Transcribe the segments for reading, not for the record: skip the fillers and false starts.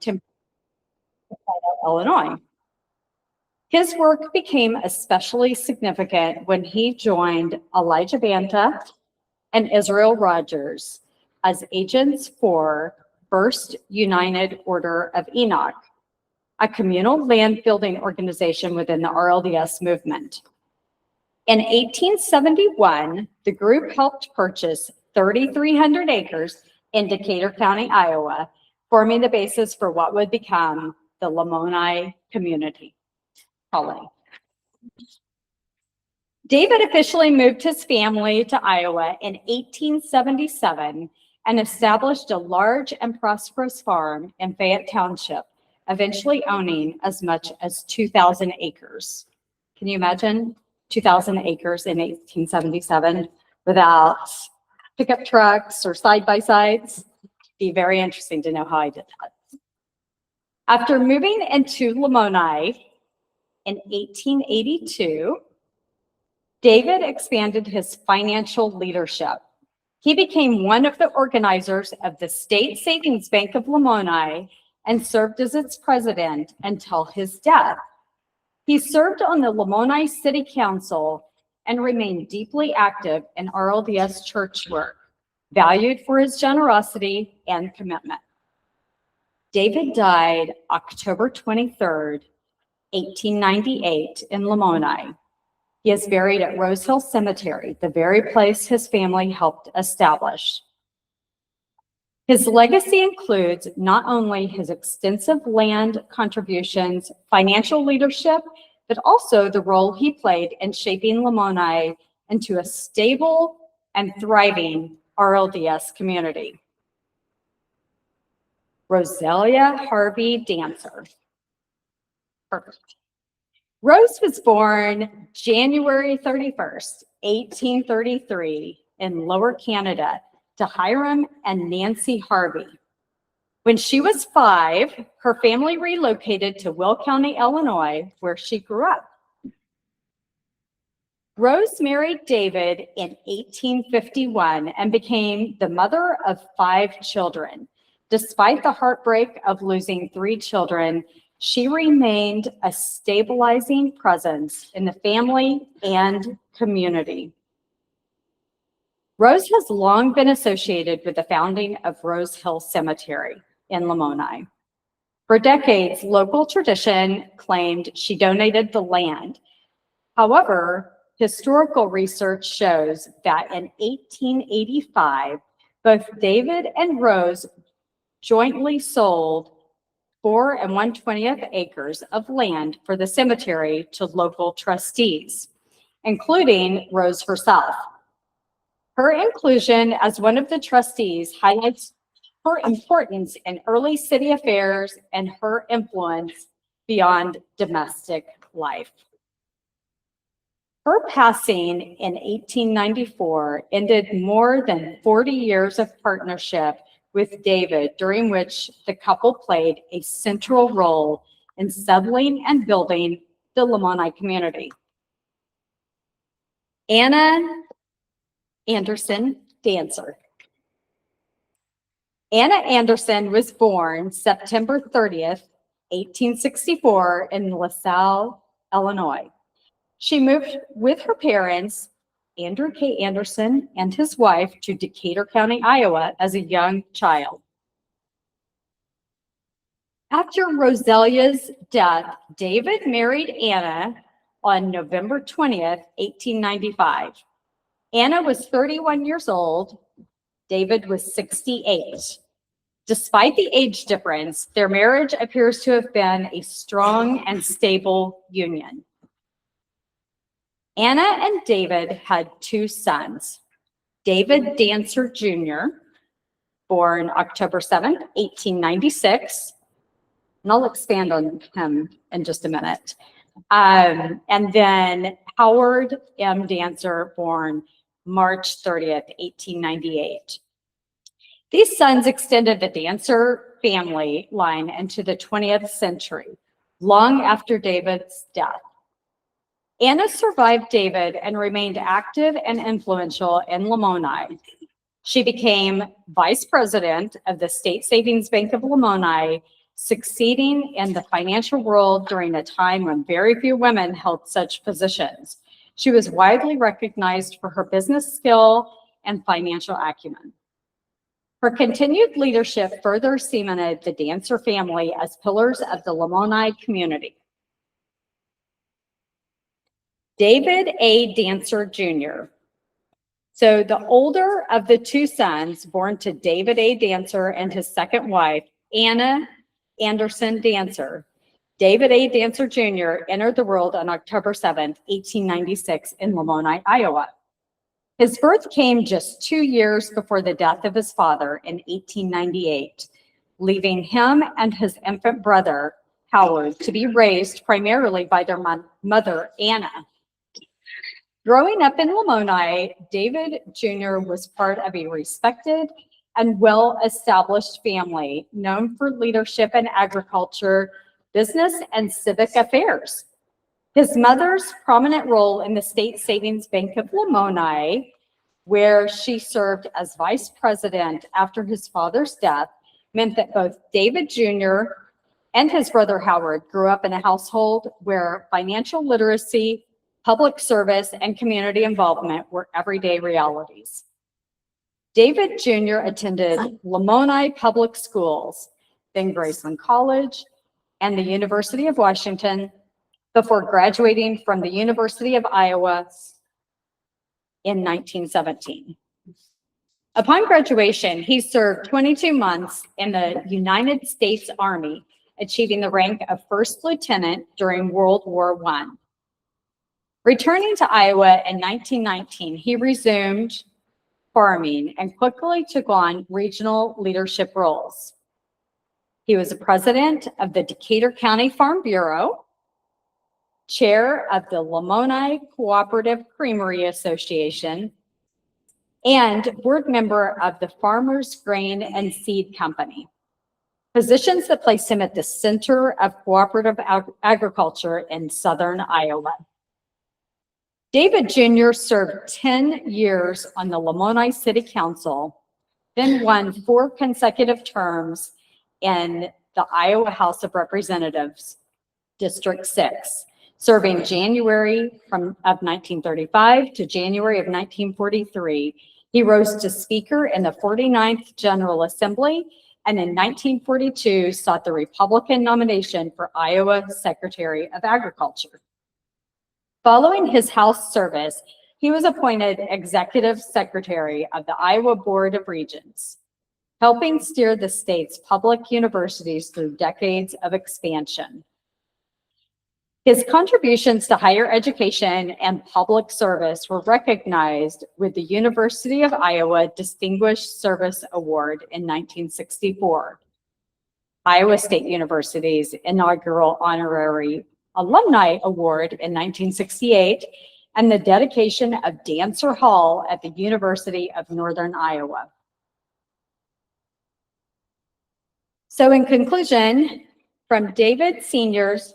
to Illinois. His work became especially significant when he joined Elijah Banta and Israel Rogers as agents for First United Order of Enoch, a communal land building organization within the RLDS movement. In 1871, the group helped purchase 3,300 acres in Decatur County, Iowa, forming the basis for what would become the Lamoni community colony. David officially moved his family to Iowa in 1877 and established a large and prosperous farm in Fayette Township, eventually owning as much as 2,000 acres. Can you imagine 2,000 acres in 1877 without pickup trucks or side-by-sides? Be very interesting to know how I did that. After moving into Lamoni in 1882, David expanded his financial leadership. He became one of the organizers of the State Savings Bank of Lamoni and served as its president until his death. He served on the Lamoni City Council and remained deeply active in RLDS church work, valued for his generosity and commitment. David died October 23rd, 1898 in Lamoni. He is buried at Rose Hill Cemetery, the very place his family helped establish. His legacy includes not only his extensive land contributions, financial leadership, but also the role he played in shaping Lamoni into a stable and thriving RLDS community. Rosalia Harvey Dancer. Perfect. Rose was born January 31st, 1833 in Lower Canada to Hiram and Nancy Harvey. When she was 5, her family relocated to Will County, Illinois, where she grew up. Rose married David in 1851 and became the mother of 5 children. Despite the heartbreak of losing 3 children, she remained a stabilizing presence in the family and community. Rose has long been associated with the founding of Rose Hill Cemetery in Lamoni. For decades, local tradition claimed she donated the land. However, historical research shows that in 1885, both David and Rose jointly sold 4 1/20 acres of land for the cemetery to local trustees, including Rose herself. Her inclusion as one of the trustees highlights her importance in early city affairs and her influence beyond domestic life. Her passing in 1894 ended more than 40 years of partnership with David, during which the couple played a central role in settling and building the Lamoni community. Anna Anderson Dancer. Anna Anderson was born September 30th, 1864 in LaSalle, Illinois. She moved with her parents, Andrew K. Anderson and his wife, to Decatur County, Iowa as a young child. After Rosalia's death, David married Anna on November 20th, 1895. Anna was 31 years old. David was 68. Despite the age difference, their marriage appears to have been a strong and stable union. Anna and David had 2 sons, David Dancer Jr., born October 7th, 1896, and I'll expand on him in just a minute, and then Howard M. Dancer, born March 30th, 1898. These sons extended the Dancer family line into the 20th century, long after David's death. Anna survived David and remained active and influential in Lamoni. She became vice president of the State Savings Bank of Lamoni, succeeding in the financial world during a time when very few women held such positions. She was widely recognized for her business skill and financial acumen. Her continued leadership further cemented the Dancer family as pillars of the Lamoni community. David A. Dancer Jr. So the older of the two sons born to David A. Dancer and his second wife, Anna Anderson Dancer, David A. Dancer Jr. entered the world on October 7, 1896 in Lamoni, Iowa. His birth came just 2 years before the death of his father in 1898, leaving him and his infant brother, Howard, to be raised primarily by their mother, Anna. Growing up in Lamoni, David Jr. was part of a respected and well-established family known for leadership in agriculture, business, and civic affairs. His mother's prominent role in the State Savings Bank of Lamoni, where she served as vice president after his father's death, meant that both David Jr. and his brother Howard grew up in a household where financial literacy, public service, and community involvement were everyday realities. David Jr. attended Lamoni Public Schools, then Graceland College, and the University of Washington, before graduating from the University of Iowa in 1917. Upon graduation, he served 22 months in the United States Army, achieving the rank of first lieutenant during World War I. Returning to Iowa in 1919, he resumed farming and quickly took on regional leadership roles. He was the president of the Decatur County Farm Bureau, chair of the Lamoni Cooperative Creamery Association, and board member of the Farmers Grain and Seed Company, positions that placed him at the center of cooperative agriculture in southern Iowa. David Jr. served 10 years on the Lamoni City Council, then won 4 consecutive terms in the Iowa House of Representatives, District 6, serving January of 1935 to January of 1943. He rose to Speaker in the 49th General Assembly, and in 1942 sought the Republican nomination for Iowa Secretary of Agriculture. Following his House service, he was appointed Executive Secretary of the Iowa Board of Regents, helping steer the state's public universities through decades of expansion. His contributions to higher education and public service were recognized with the University of Iowa Distinguished Service Award in 1964, Iowa State University's inaugural Honorary Alumni Award in 1968, and the dedication of Dancer Hall at the University of Northern Iowa. So in conclusion, from David Sr.'s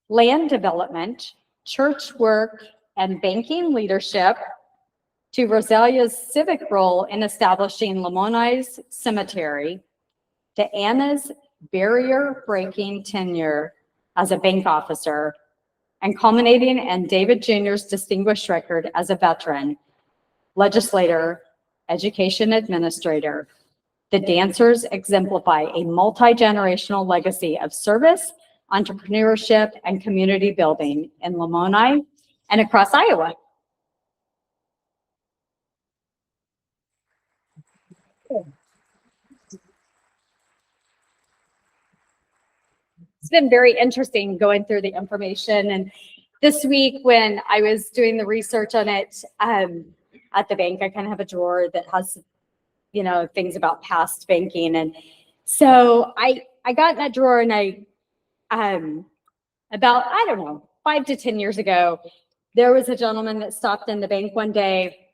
land development, church work, and banking leadership, to Rosalia's civic role in establishing Lamoni's cemetery, to Anna's barrier-breaking tenure as a bank officer, and culminating in David Jr.'s distinguished record as a veteran, legislator, education administrator, the Dancers exemplify a multi-generational legacy of service, entrepreneurship, and community building in Lamoni and across Iowa. It's been very interesting going through the information. And this week when I was doing the research on it at the bank, I kind of have a drawer that has, you know, things about past banking. And so I got in that drawer, and I, about, I don't know, 5 to 10 years ago, there was a gentleman that stopped in the bank one day,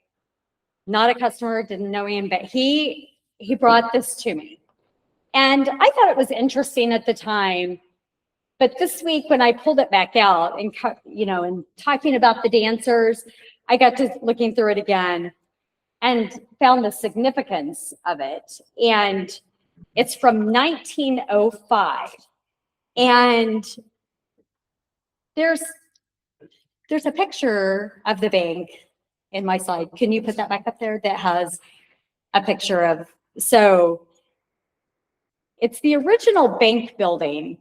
not a customer, didn't know him, but he brought this to me. And I thought it was interesting at the time. But this week, when I pulled it back out and, you know, and talking about the dancers, I got to looking through it again and found the significance of it. And it's from 1905. And there's a picture of the bank in my slide. Can you put that back up there? That has a picture of, so it's the original bank building.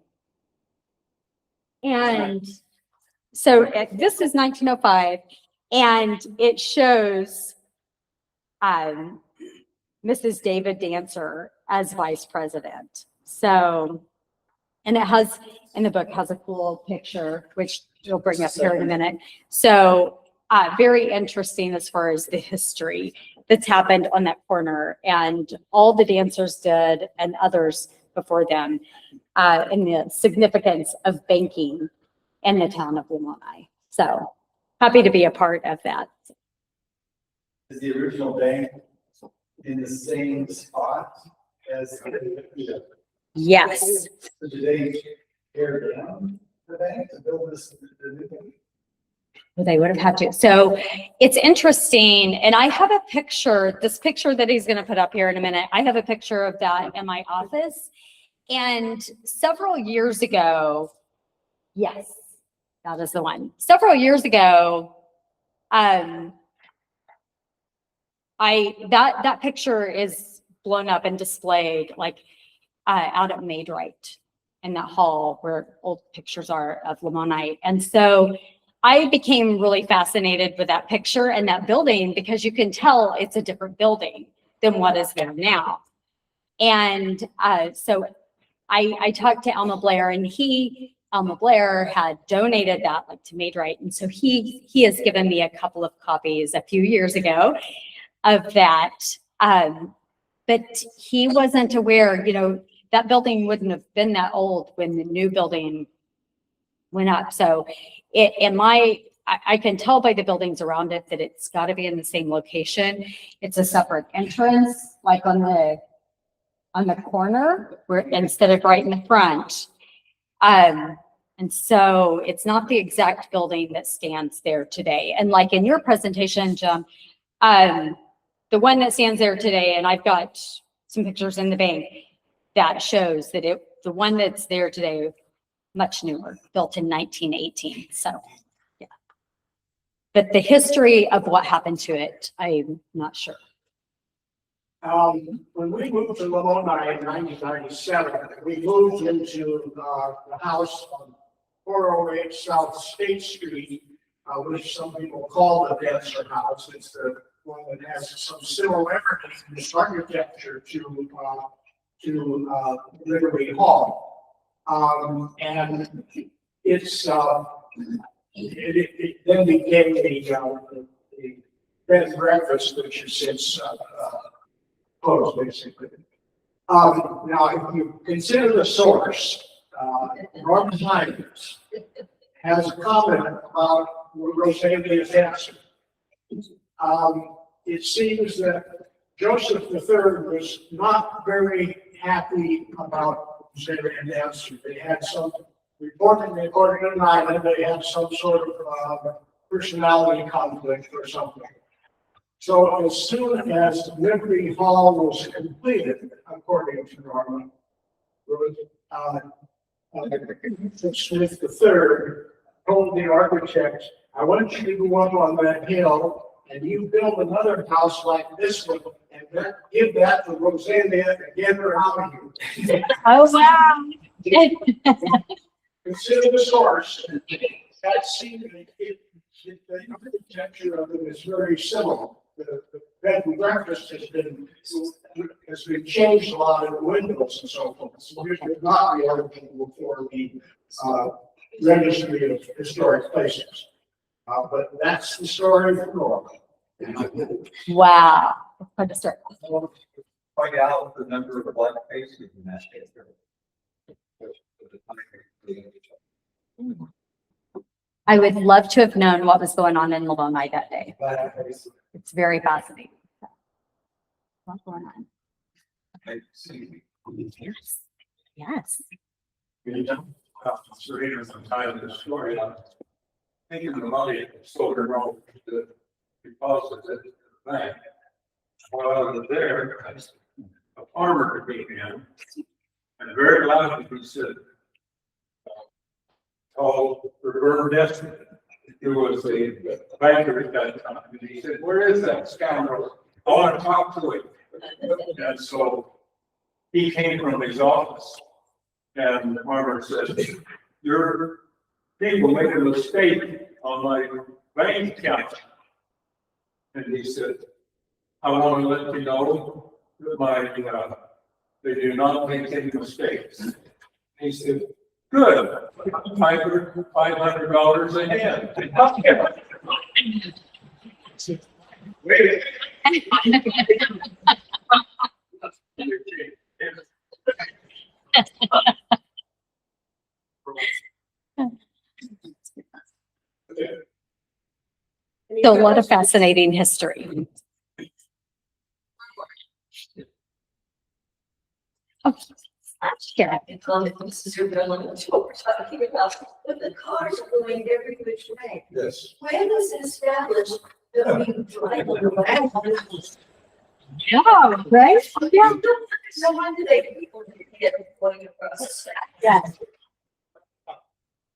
And so this is 1905, and it shows Mrs. David Dancer as vice president. So, and it has, in the book, has a cool picture, which you'll bring up here in a minute. So very interesting as far as the history that's happened on that corner, and all the dancers did and others before them, and the significance of banking in the town of Lamoni. So happy to be a part of that. Is the original bank in the same spot as? Yes. So did they tear down the bank to build the new bank? Well, they would have had to. So it's interesting. And I have a picture, this picture that he's going to put up here in a minute. I have a picture of that in my office. And several years ago, yes, that is the one. Several years ago, that picture is blown up and displayed like out at Maidright in that hall where old pictures are of Lamoni. And so I became really fascinated with that picture and that building, because you can tell it's a different building than what is there now. And so I talked to Elma Blair, and Elma Blair had donated that like to Maidright. And so he has given me a couple of copies a few years ago of that. But he wasn't aware, that building wouldn't have been that old when the new building went up. So I can tell by the buildings around it that it's got to be in the same location. It's a separate entrance, like on the corner, where instead of right in the front. And so it's not the exact building that stands there today. And like in your presentation, Jim, the one that stands there today, and I've got some pictures in the bank that shows that the one that's there today, much newer, built in 1918. So, yeah. But the history of what happened to it, I'm not sure. When we moved to Lamoni in 1997, we moved into the house on 408 South State Street, which some people call the Dancer House. It's the one that has some similarity in its architecture to Liberty Hall. And it's it then became the bed and breakfast, which is since closed, basically. Now, if you consider the source, Norman Hines has a comment about Rosalia's answer. It seems that Joseph III was not very happy about Rosalia's answer. They had some, according to Nyland, they had some sort of personality conflict or something. So as soon as Liberty Hall was completed, according to Norman, Smith III told the architect, "I want you to go up on that hill and you build another house like this one, and then give that to Rosalia and get her out of here." Oh, wow. Consider the source. That seems the architecture of it is very similar. The bed and breakfast has been changed a lot in the windows and so forth. So we should not be eligible for the registry of historic places. But that's the story of Norman. Wow. Quite a story. Point out the number of black faces in that picture. I would love to have known what was going on in Lamoni that day. It's very fascinating. What's going on? Yes. Yes. Serena some time in the story. Thinking of the money sold her own to deposits at the bank. While I was there, a farmer came in and very loudly he said, called Roberta Destin, who was a banker at that time. And he said, where is that scoundrel? I want to talk to him. And so he came from his office. And the farmer said, your people made a mistake on my bank account. And he said, I want to let you know that they do not make any mistakes. And he said, good, $500 a hand. Wait. So a lot of fascinating history. Oh, here. This is your building, that's what we're talking about, but the cars are going every which way. Yes. When was it established that we drive on the way? Yeah, right? Yeah. So when did people get going across? Yeah.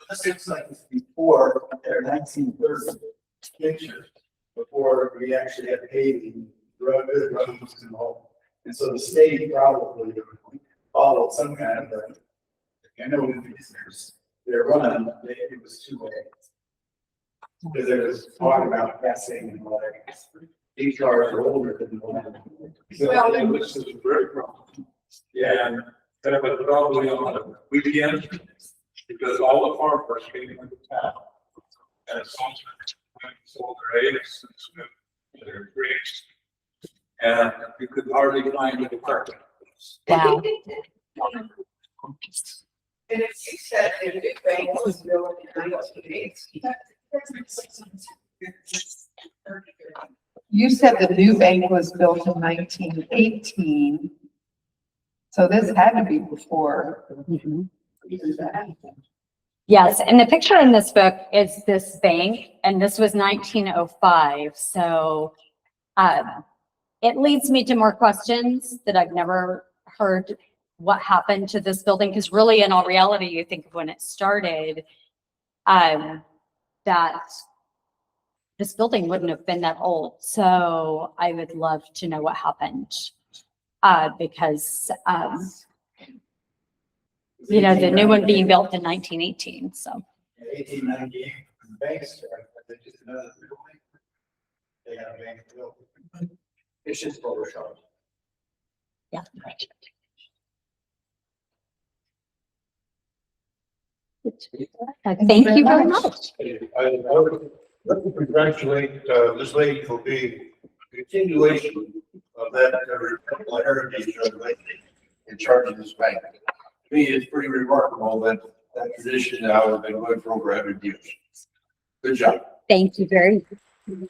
This looks like it's before their 1930 picture, before we actually had paving, roads and all. And so the state probably followed some kind of, I know when they're running, it was too late. Because there was talk about passing and all that. These cars are older than the one. Well, this is very wrong. Yeah, and that was probably on a weekend, because all the farmers came into town. And some sold their eggs and their grapes. And you could hardly find a parking. Wow. And if you said that the big bank was built in 1980. You said the new bank was built in 1918. So this had to be before. Yes, and the picture in this book is this bank, and this was 1905. So it leads me to more questions that I've never heard what happened to this building, because really, in all reality, you think of when it started, that this building wouldn't have been that old. So I would love to know what happened, because you know, the new one being built in 1918. So 1898, the bank started, but they just another building. They had a bank built. It's just Photoshop. yeah. Thank you very much. I would like to congratulate this lady for being a continuation of that heritage of lady in charge of this bank. To me, it's pretty remarkable that that tradition now has been going for over 100 years. Good job. Thank you very much.